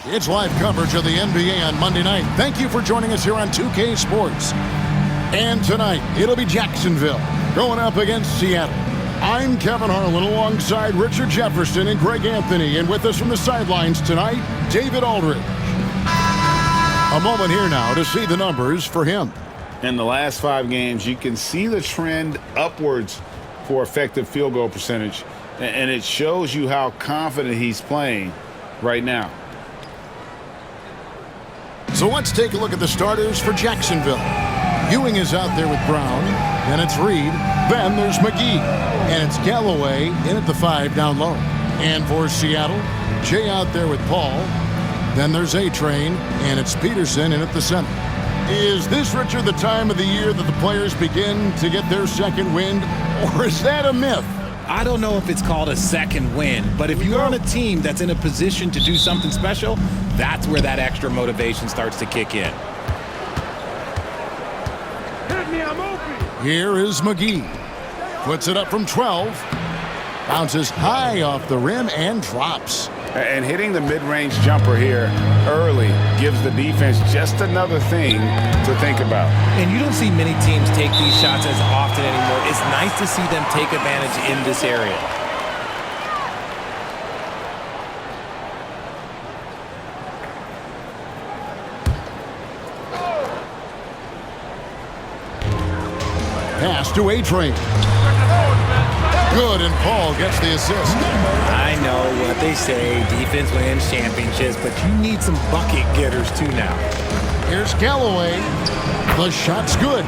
It's live coverage of the NBA on Monday night. Thank you for joining us here on 2K Sports. And tonight, it'll be Jacksonville going up against Seattle. I'm Kevin Harlan alongside Richard Jefferson and Greg Anthony. And with us from the sidelines tonight, David Aldridge. A moment here now to see the numbers for him. In the last 5 games, you can see the trend upwards for effective field goal percentage. And it shows you how confident he's playing right now. So let's take a look at the starters for Jacksonville. Ewing is out there with Brown. Then it's Reed. Then there's McGee. And it's Galloway in at the 5 down low. And for Seattle, Jay out there with Paul. Then there's A-Train. And it's Peterson in at the center. Is this, Richard, the time of the year that the players begin to get their second wind? Or is that a myth? I don't know if it's called a second win, but if you're on a team that's in a position to do something special, that's where that extra motivation starts to kick in. Here is McGee. Puts it up from 12. Bounces high off the rim and drops. And hitting the mid-range jumper here early gives the defense just another thing to think about. And you don't see many teams take these shots as often anymore. It's nice to see them take advantage in this area. Pass to A-Train. Good, and Paul gets the assist. I know what they say, defense wins championships, but you need some bucket getters too now. Here's Galloway. The shot's good.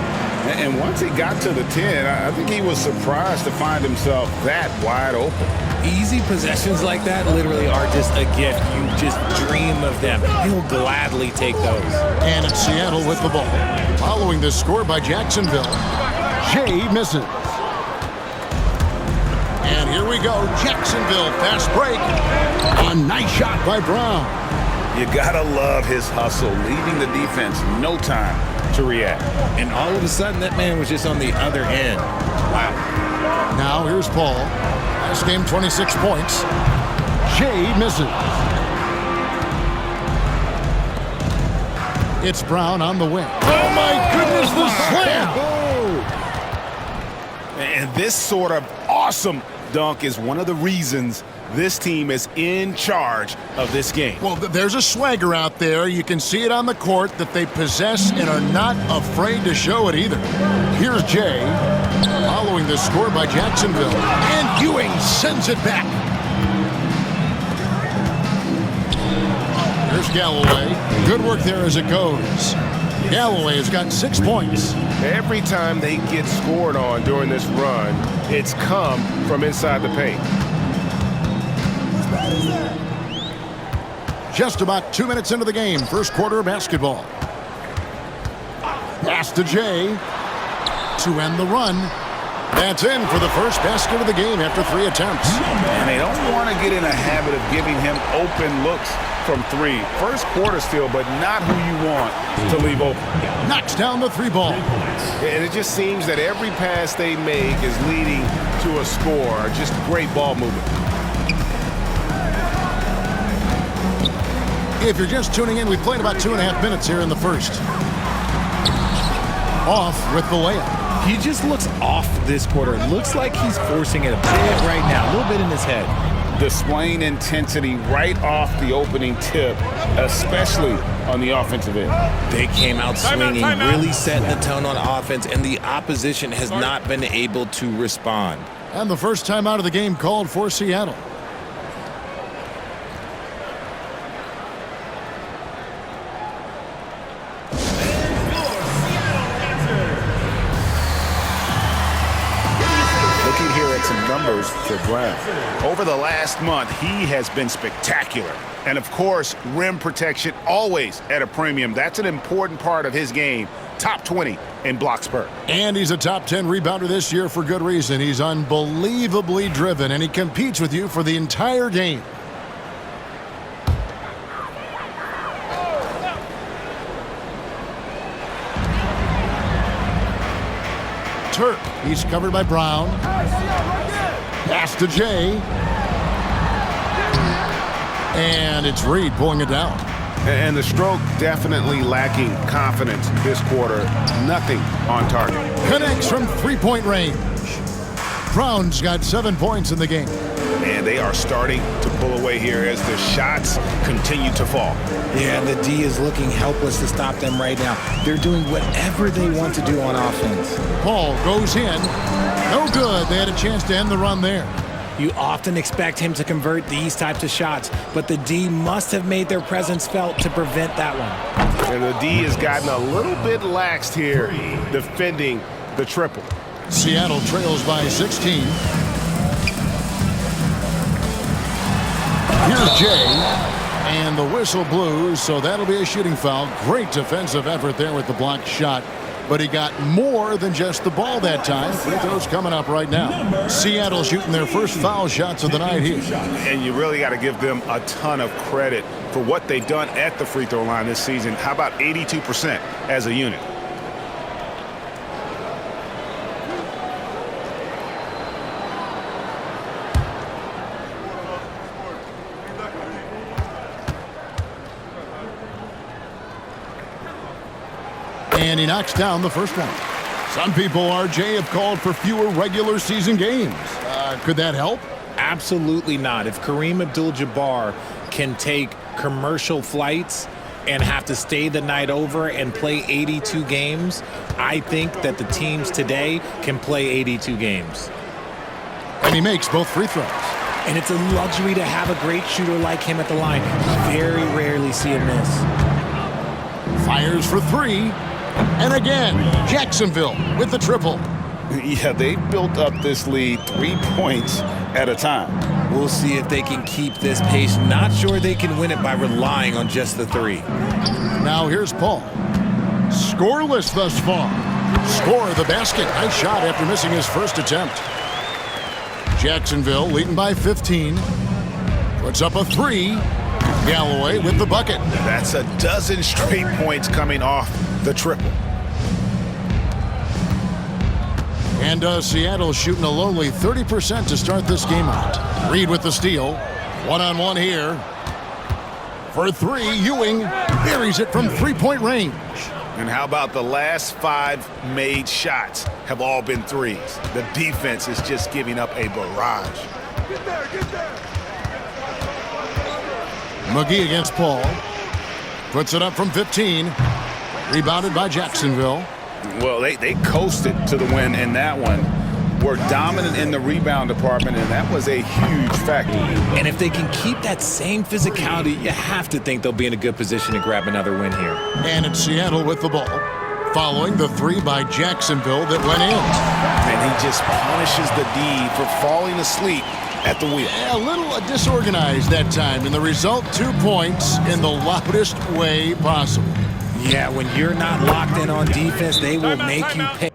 And once he got to the 10, I think he was surprised to find himself that wide open. Easy possessions like that literally are just a gift. You just dream of them. He'll gladly take those. And it's Seattle with the ball. Following this score by Jacksonville, Jay misses. And here we go, Jacksonville, fast break. A nice shot by Brown. You gotta love his hustle, leaving the defense no time to react. And all of a sudden, that man was just on the other end. Wow. Now here's Paul. Last game, 26 points. Jay misses. It's Brown on the wing. Oh my goodness, the slam! And this sort of awesome dunk is one of the reasons this team is in charge of this game. Well, there's a swagger out there. You can see it on the court that they possess and are not afraid to show it either. Here's Jay, following the score by Jacksonville. And Ewing sends it back. Here's Galloway. Good work there as it goes. Galloway has got 6 points. Every time they get scored on during this run, it's come from inside the paint. Just about 2 minutes into the game, first quarter of basketball. Pass to Jay to end the run. That's in for the first basket of the game after 3 attempts. And they don't want to get in a habit of giving him open looks from 3. First quarter still, but not who you want to leave open. Knocks down the 3 ball. And it just seems that every pass they make is leading to a score. Just great ball movement. If you're just tuning in, we played about 2.5 minutes here in the first. Off with the layup. He just looks off this quarter. It looks like he's forcing it a bit right now, a little bit in his head. Displaying intensity right off the opening tip, especially on the offensive end. They came out swinging, really setting the tone on offense, and the opposition has not been able to respond. And the first time out of the game called for Seattle. Numbers for Brown. Over the last month, he has been spectacular. And of course, rim protection always at a premium. That's an important part of his game. Top 20 in block spurt. And he's a top 10 rebounder this year for good reason. He's unbelievably driven, and he competes with you for the entire game. Turk, he's covered by Brown. Pass to Jay. And it's Reed pulling it down. And the stroke definitely lacking confidence this quarter. Nothing on target. Connects from three-point range. Brown's got 7 points in the game. And they are starting to pull away here as the shots continue to fall. Yeah, the D is looking helpless to stop them right now. They're doing whatever they want to do on offense. Paul goes in. No good. They had a chance to end the run there. You often expect him to convert these types of shots, but the D must have made their presence felt to prevent that one. And the D has gotten a little bit laxed here defending the triple. Seattle trails by 16. Here's Jay. And the whistle blows, so that'll be a shooting foul. Great defensive effort there with the blocked shot. But he got more than just the ball that time. Free throws coming up right now. Seattle shooting their first foul shots of the night here. And you really got to give them a ton of credit for what they've done at the free throw line this season. How about 82% as a unit? And he knocks down the first one. Some people, RJ, have called for fewer regular season games. Could that help? Absolutely not. If Kareem Abdul-Jabbar can take commercial flights and have to stay the night over and play 82 games, I think that the teams today can play 82 games. And he makes both free throws. And it's a luxury to have a great shooter like him at the line. You very rarely see him miss. Fires for three. And again, Jacksonville with the triple. Yeah, they built up this lead 3 points at a time. We'll see if they can keep this pace. Not sure they can win it by relying on just the three. Now here's Paul. Scoreless thus far. Score the basket. Nice shot after missing his first attempt. Jacksonville leading by 15. Puts up a three. Galloway with the bucket. That's a dozen straight points coming off the triple. And Seattle shooting a lowly 30% to start this game out. Reed with the steal. One-on-one here. For three, Ewing buries it from three-point range. And how about the last 5 made shots have all been threes? The defense is just giving up a barrage. Get there. McGee against Paul. Puts it up from 15. Rebounded by Jacksonville. Well, they coasted to the win in that one. Were dominant in the rebound department, and that was a huge factor. And if they can keep that same physicality, you have to think they'll be in a good position to grab another win here. And it's Seattle with the ball. Following the three by Jacksonville that went in. And he just punishes the D for falling asleep at the wheel. A little disorganized that time, and the result, 2 points in the loudest way possible. Yeah, when you're not locked in on defense, they will make you pay.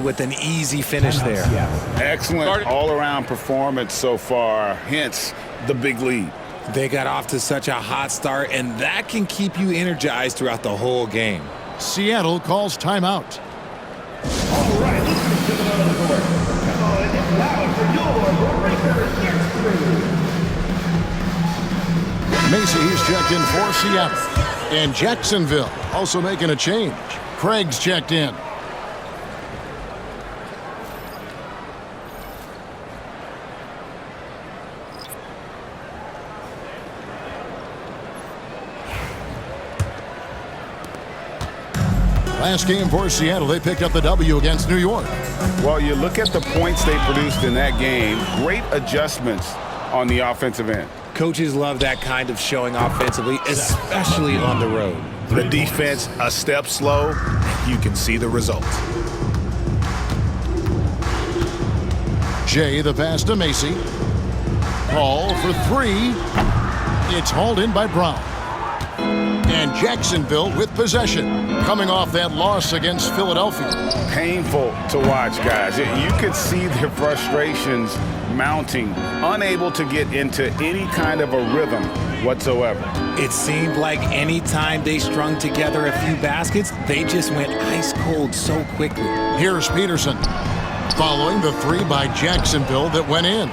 With an easy finish there. Excellent all-around performance so far, hence the big lead. They got off to such a hot start, and that can keep you energized throughout the whole game. Seattle calls timeout. All right, let's get another court. Come on, it's loud for your Breakers Next Crew. Macy's checked in for Seattle. And Jacksonville also making a change. Craig's checked in. Last game for Seattle, they picked up the W against New York. Well, you look at the points they produced in that game. Great adjustments on the offensive end. Coaches love that kind of showing offensively, especially on the road. The defense a step slow. You can see the results. Jay, the pass to Macy. Ball for three. It's hauled in by Brown. And Jacksonville with possession, coming off that loss against Philadelphia. Painful to watch, guys. You could see their frustrations mounting, unable to get into any kind of a rhythm whatsoever. It seemed like any time they strung together a few baskets, they just went ice cold so quickly. Here's Peterson, following the three by Jacksonville that went in.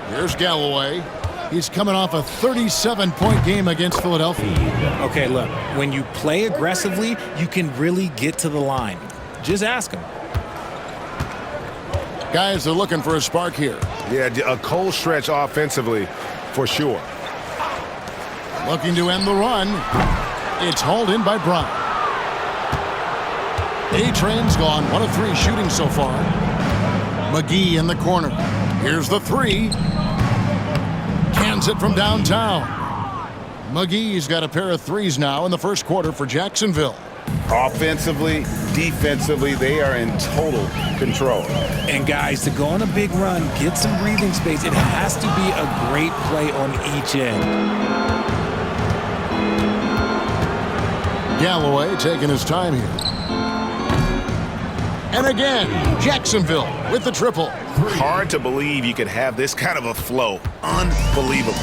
Here's Galloway. He's coming off a 37-point game against Philadelphia. Okay, look, when you play aggressively, you can really get to the line. Just ask them. Guys are looking for a spark here. Yeah, a cold stretch offensively, for sure. Looking to end the run. It's hauled in by Brown. A-Train's gone 1 of 3 shooting so far. McGee in the corner. Here's the three. Cans it from downtown. McGee's got a pair of threes now in the first quarter for Jacksonville. Offensively, defensively, they are in total control. And guys, to go on a big run, get some breathing space, it has to be a great play on each end. Galloway taking his time here. And again, Jacksonville with the triple. Hard to believe you could have this kind of a flow. Unbelievable.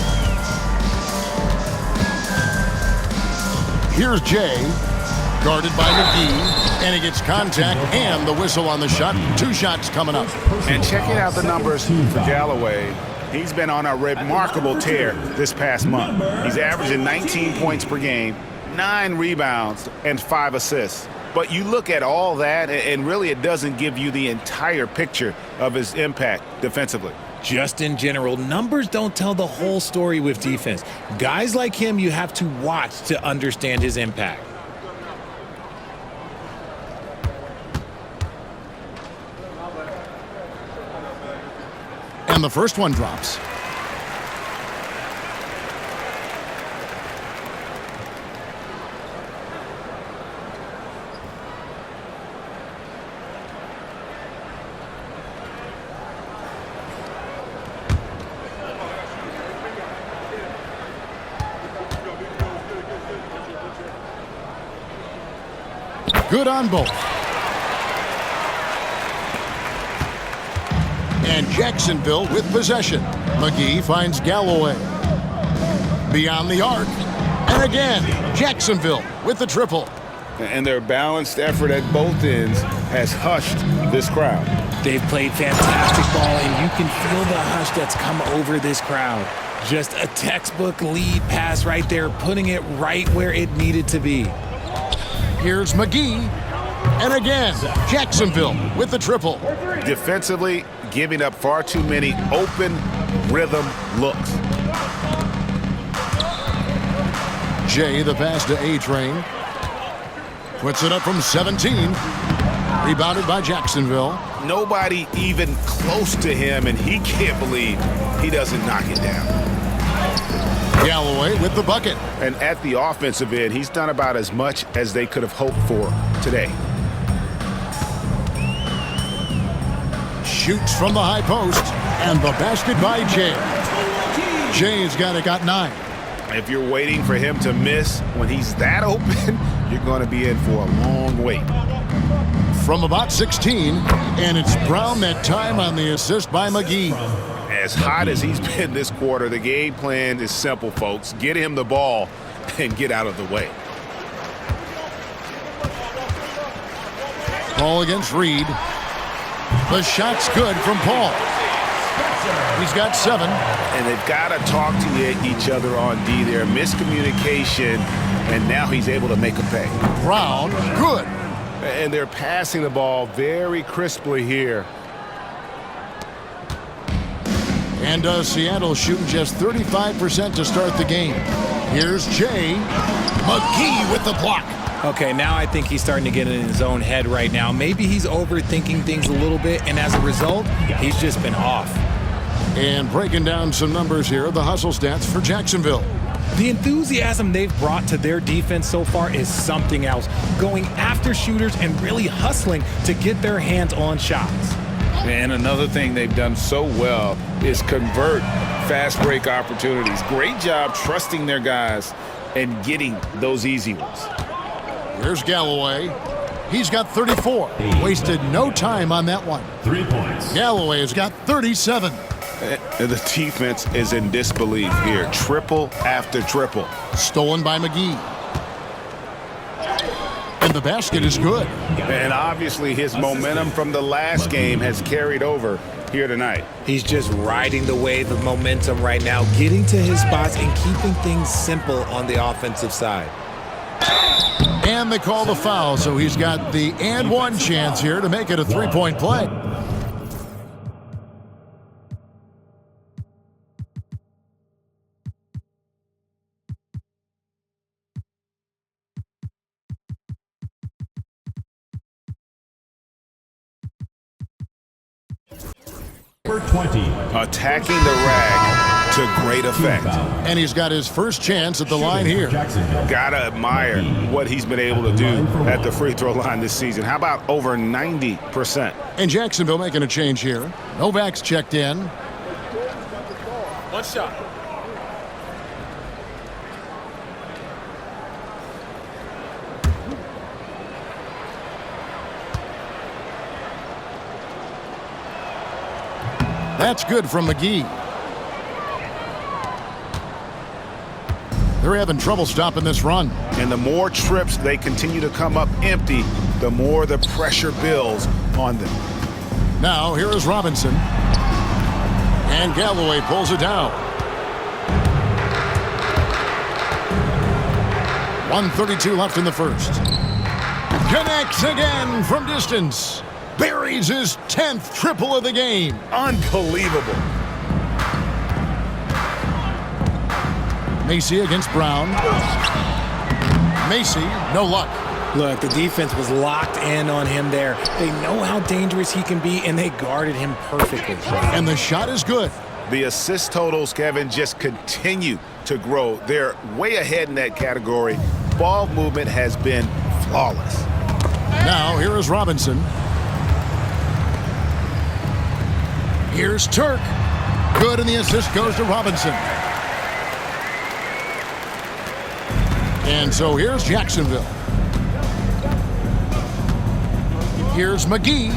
Here's Jay, guarded by McGee, and he gets contact and the whistle on the shot. 2 shots coming up. And checking out the numbers for Galloway, he's been on a remarkable tear this past month. He's averaging 19 points per game, 9 rebounds, and 5 assists. But you look at all that, and really it doesn't give you the entire picture of his impact defensively. Just in general, numbers don't tell the whole story with defense. Guys like him, you have to watch to understand his impact. And the first one drops. Good on both. And Jacksonville with possession. McGee finds Galloway. Beyond the arc. And again, Jacksonville with the triple. And their balanced effort at both ends has hushed this crowd. They've played fantastic ball, and you can feel the hush that's come over this crowd. Just a textbook lead pass right there, putting it right where it needed to be. Here's McGee. And again, Jacksonville with the triple. Defensively, giving up far too many open rhythm looks. Jay, the pass to A-Train. Puts it up from 17. Rebounded by Jacksonville. Nobody even close to him, and he can't believe he doesn't knock it down. Galloway with the bucket. And at the offensive end, he's done about as much as they could have hoped for today. Shoots from the high post. And the basket by Jay. Jay's got 9. If you're waiting for him to miss when he's that open, you're going to be in for a long wait. From about 16, and it's Brown that time on the assist by McGee. As hot as he's been this quarter, the game plan is simple, folks. Get him the ball and get out of the way. Paul against Reed. The shot's good from Paul. He's got 7. And they've got to talk to each other on D there. Miscommunication, and now he's able to make a pay. Brown, good. And they're passing the ball very crisply here. And Seattle shooting just 35% to start the game. Here's Jay. McGee with the block. Okay, now I think he's starting to get in his own head right now. Maybe he's overthinking things a little bit, and as a result, he's just been off. And breaking down some numbers here, the hustle stats for Jacksonville. The enthusiasm they've brought to their defense so far is something else. Going after shooters and really hustling to get their hands on shots. And another thing they've done so well is convert fast break opportunities. Great job trusting their guys and getting those easy ones. Here's Galloway. He's got 34. Wasted no time on that one. 3 points. Galloway has got 37. The defense is in disbelief here. Triple after triple. Stolen by McGee. And the basket is good. And obviously his momentum from the last game has carried over here tonight. He's just riding the wave of momentum right now, getting to his spots and keeping things simple on the offensive side. And they call the foul, so he's got the and one chance here to make it a three-point play. Number 20. Attacking the rag to great effect. And he's got his first chance at the line here. Jacksonville. Gotta admire what he's been able to do at the free throw line this season. How about over 90%? And Jacksonville making a change here. Novak's checked in. One shot. That's good from McGee. They're having trouble stopping this run. And the more trips they continue to come up empty, the more the pressure builds on them. Now, here is Robinson. And Galloway pulls it down. 1:32 left in the first. Connects again from distance. Buries his 10th triple of the game. Unbelievable. Macy against Brown. Macy, no luck. Look, the defense was locked in on him there. They know how dangerous he can be, and they guarded him perfectly. And the shot is good. The assist totals, Kevin, just continue to grow. They're way ahead in that category. Ball movement has been flawless. Now, here is Robinson. Here's Turk. Good, and the assist goes to Robinson. And so here's Jacksonville. Here's McGee.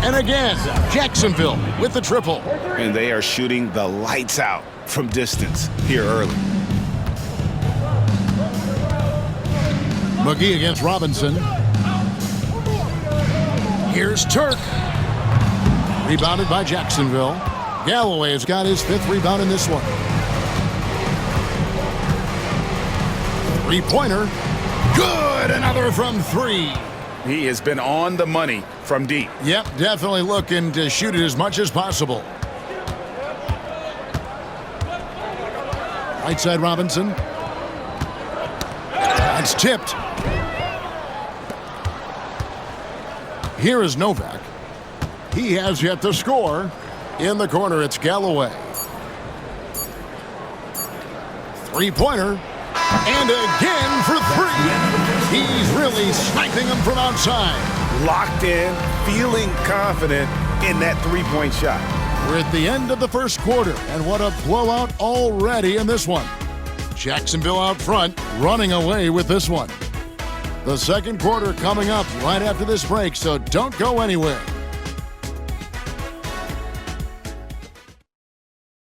And again, Jacksonville with the triple. And they are shooting the lights out from distance here early. McGee against Robinson. Here's Turk. Rebounded by Jacksonville. Galloway has got his 5th rebound in this one. Three-pointer. Good! Another from 3. He has been on the money from deep. Yep, definitely looking to shoot it as much as possible. Right side Robinson. That's tipped. Here is Novak. He has yet to score. In the corner, it's Galloway. Three-pointer. And again for 3. He's really sniping them from outside. Locked in, feeling confident in that three-point shot. We're at the end of the first quarter, and what a blowout already in this one. Jacksonville out front, running away with this one. The second quarter coming up right after this break, so don't go anywhere.